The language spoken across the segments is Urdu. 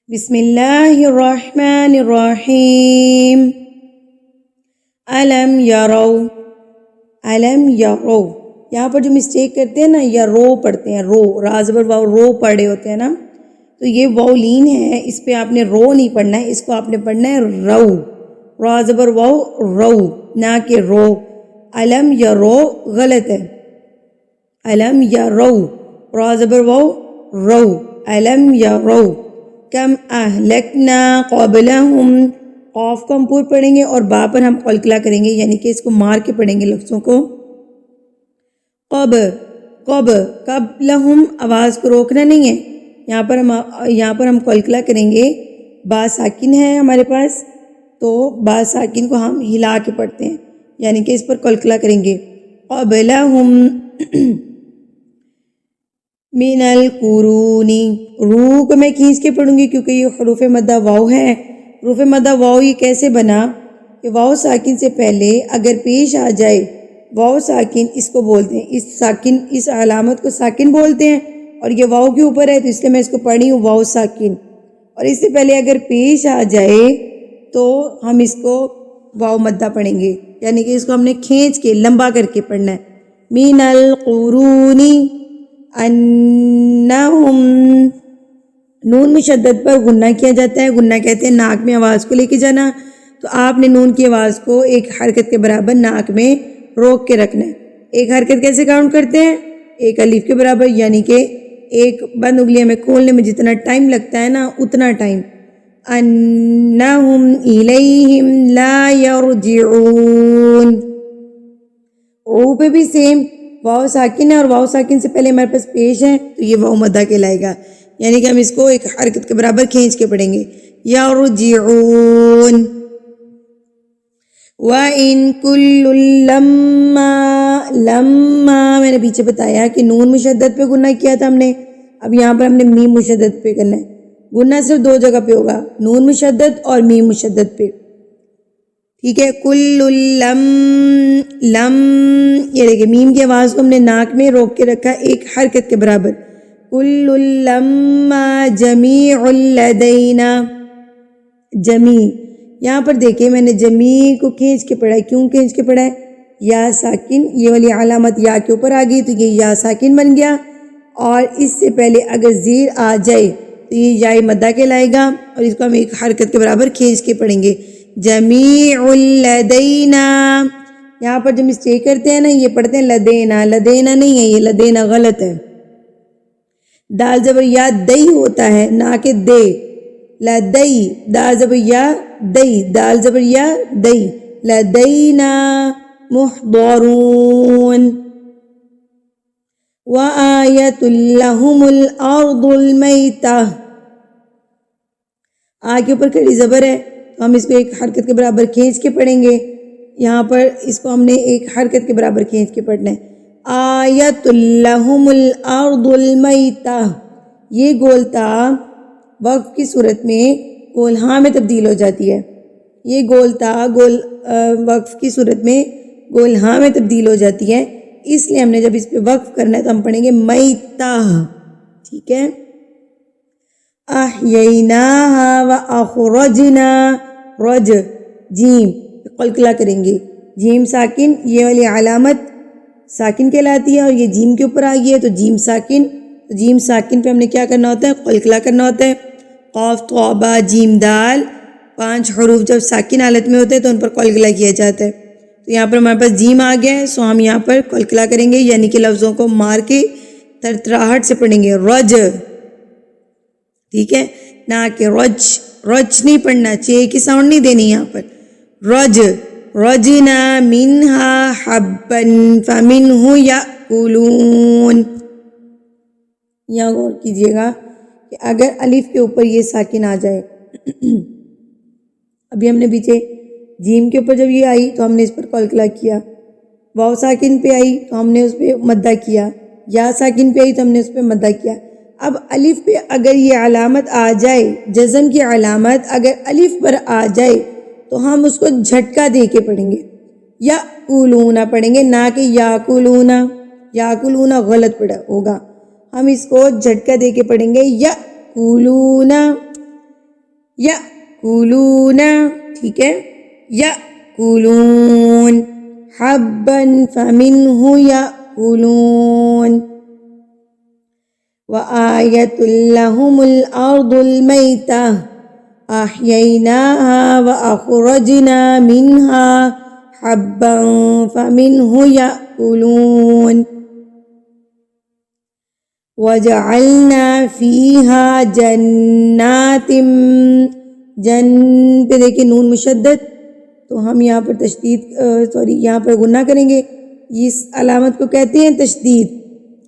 بسم اللہ الرحمن الرحیم علم یرو علم یرو یہاں پر جو مسٹیک کرتے ہیں نا یا رو پڑھتے ہیں رو را زبر واو رو پڑھے ہوتے ہیں نا تو یہ واو لین ہے اس پہ آپ نے رو نہیں پڑھنا ہے اس کو آپ نے پڑھنا ہے رو را زبر واو رو نہ کہ رو علم یرو غلط ہے علم یرو را زبر واو رو علم یرو کم اہلکنا قبلہم قاف کو ہم پور پڑھیں گے اور با پر ہم قلقلہ کریں گے یعنی کہ اس کو مار کے پڑھیں گے لفظوں کو قبلہم آواز کو روکنا نہیں ہے یہاں پر ہم قلقلہ کریں گے با ساکن ہے ہمارے پاس تو با ساکن کو ہم ہلا کے پڑھتے ہیں یعنی کہ اس پر قلقلہ کریں گے قبلہم من القرونی رو کو میں کھینچ کے پڑھوں گی کیونکہ یہ حروف مدہ واو ہے حروف مدہ واو یہ کیسے بنا کہ واو ساکن سے پہلے اگر پیش آ جائے واو ساکن اس کو بولتے ہیں اس علامت کو ساکن بولتے ہیں اور یہ واو کے اوپر ہے تو اس لیے میں اس کو پڑھی ہوں واو ساکن اور اس سے پہلے اگر پیش آ جائے تو ہم اس کو واو مدہ پڑھیں گے یعنی کہ اس کو ہم نے کھینچ کے لمبا کر کے پڑھنا ہے من القرونی انہم نون مشدد پر غنہ کیا جاتا ہے غنہ کہتے ہیں ناک میں آواز کو لے کے جانا تو آپ نے نون کی آواز کو ایک حرکت کے برابر ناک میں روک کے رکھنا ہے ایک حرکت کیسے کاؤنٹ کرتے ہیں ایک الف کے برابر یعنی کہ ایک بند انگلیاں میں کھولنے میں جتنا ٹائم لگتا ہے نا اتنا ٹائم انہم الیہم لا یرجعون او پہ بھی سیم واو ساکن ہے اور واو ساکن سے پہلے ہمارے پاس پیش ہے تو یہ واو مدہ کہلائے گا یعنی کہ ہم اس کو ایک حرکت کے برابر کھینچ کے پڑھیں گے یرجعون وَإِن كُلٌّ لَمَّا میں نے پیچھے بتایا کہ نون مشدد پہ گنہ کیا تھا ہم نے اب یہاں پر ہم نے میم مشدد پہ کرنا ہے گنہ صرف دو جگہ پہ ہوگا نون مشدد اور میم مشدد پہ ٹھیک ہے کل لم یہ دیکھیں میم کی آواز کو ہم نے ناک میں روک کے رکھا ایک حرکت کے برابر کل لما جمیع لدینا جمیع یہاں پر دیکھیں میں نے جمیع کو کھینچ کے پڑھا ہے کیوں کھینچ کے پڑھا ہے یا ساکن یہ والی علامت یا کے اوپر آ گئی تو یہ یا ساکن بن گیا اور اس سے پہلے اگر زیر آ جائے تو یہ یا مدہ کہلائے گا اور اس کو ہم ایک حرکت کے برابر کھینچ کے پڑھیں گے جمیع لدینا یہاں پر جو مسٹیک کرتے ہیں نا یہ پڑھتے ہیں لدینا لدینا نہیں ہے یہ لدینا غلط ہے دال زبر یا دئی ہوتا ہے نہ کہ دے لدئی دال زبر یا دئی دال زبر یا دئی لدینا محضرون وآیت لہم الارض المیتہ آ کے اوپر کھڑی زبر ہے تو ہم اس کو ایک حرکت کے برابر کھینچ کے پڑھیں گے یہاں پر اس کو ہم نے ایک حرکت کے برابر کھینچ کے پڑھنا ہے آیت لہم الارض المیتہ یہ گولتا وقف کی صورت میں گول ہاں میں تبدیل ہو جاتی ہے یہ گولتا وقف کی صورت میں گول ہاں میں تبدیل ہو جاتی ہے اس لیے ہم نے جب اس پہ وقف کرنا ہے تو ہم پڑھیں گے میتہ ٹھیک ہے احییناہا واخرجنا رج جیم قلقلہ کریں گے جیم ساکن یہ والی علامت ساکن کہلاتی ہے اور یہ جیم کے اوپر آ گئی ہے تو جیم ساکن پہ ہم نے کیا کرنا ہوتا ہے قلقلہ کرنا ہوتا ہے قاف طا با جیم دال 5 حروف جب ساکن حالت میں ہوتے ہیں تو ان پر قلقلہ کیا جاتا ہے تو یہاں پر ہمارے پاس جیم آ گیا ہے سو ہم یہاں پر قلقلہ کریں گے یعنی کہ لفظوں کو مار کے ترتراہٹ سے پڑھیں گے رج ٹھیک ہے نہ کہ رج نہیں پڑھنا چے کی ساؤنڈ نہیں دینی یہاں پر رج رجنا منہا حبن فمنہ یأکلون یہاں غور کیجئے گا کہ اگر الف کے اوپر یہ ساکن آ جائے ابھی ہم نے پیچھے جیم کے اوپر جب یہ آئی تو ہم نے اس پر قلقلہ کیا واو ساکن پہ آئی تو ہم نے اس پہ مدہ کیا یا ساکن پہ آئی تو ہم نے اس پہ مدہ کیا اب الف پہ اگر یہ علامت آ جائے جزم کی علامت اگر الف پر آ جائے تو ہم اس کو جھٹکا دے کے پڑھیں گے یا کولونا پڑھیں گے نہ کہ یا کولونا غلط پڑھا ہوگا ہم اس کو جھٹکا دے کے پڑھیں گے یا کولونا یأکلون، ٹھیک ہے، یأکلون، حبا فمنہ یأکلون، وآیۃ لہم الارض المیتہ احییناہا واخرجنا منہا حبا فمنہ یأکلون، وجعلنا فیہا جنات، جن پہ دیکھیں نون مشدد، تو ہم یہاں پر یہاں پر غنہ کریں گے، اس علامت کو کہتے ہیں تشدید،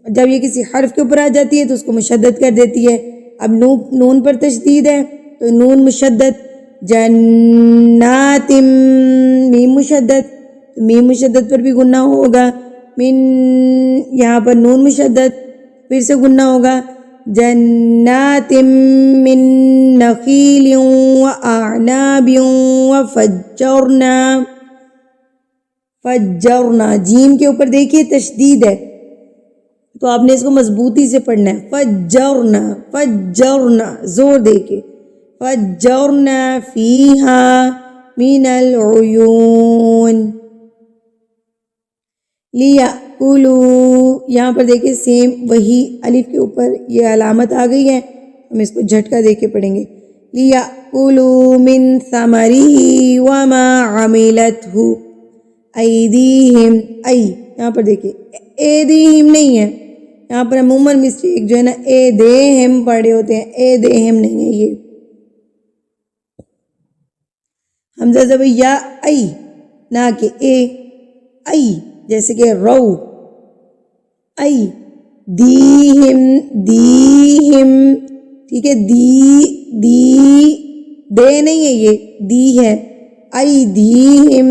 جب یہ کسی حرف کے اوپر آ جاتی ہے تو اس کو مشدد کر دیتی ہے۔ اب نون پر تشدید ہے تو نون مشدد، جنات، میم مشدد، میم مشدد پر بھی غنہ ہوگا، من، یہاں پر نون مشدد، پھر سے غنہ ہوگا، جنات من نخیل واعناب فجرنا، جیم کے اوپر دیکھیے تشدید ہے تو آپ نے اس کو مضبوطی سے پڑھنا ہے، فجرنا، زور دے کے، فجرنا فیہا من العیون، لیأکلوا، یہاں پر دیکھیں سیم وہی الف کے اوپر یہ علامت آ گئی ہے، ہم اس کو جھٹکا دے کے پڑھیں گے، لیأکلوا من ثمرہ وما عملتہ ایدیہم، یہاں پر دیکھیں ایدیہم نہیں ہے، یہاں پر عموماً مسٹیک جو ہے نا ایدیہم پڑھے ہوتے ہیں، ایدیہم نہیں ہے، یہ حمزہ زبر یا نہ کہ جیسے کہ رو، دیہم، ٹھیک ہے، دے نہیں ہے، یہ دی ہے، ایدیہم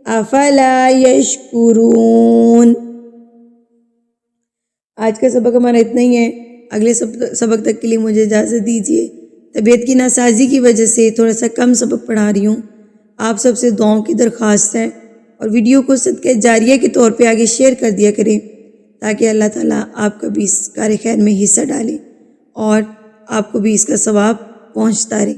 افلا یشکرون۔ آج کا سبق ہمارا اتنا ہی ہے، اگلے سبق تک کے لیے مجھے اجازت دیجیے۔ طبیعت کی ناسازی کی وجہ سے تھوڑا سا کم سبق پڑھا رہی ہوں، آپ سب سے دعاؤں کی درخواست ہے، اور ویڈیو کو صدقہ جاریہ کے طور پہ آگے شیئر کر دیا کریں تاکہ اللہ تعالیٰ آپ کا بھی اس کار خیر میں حصہ ڈالے اور آپ کو بھی اس کا ثواب پہنچتا رہے۔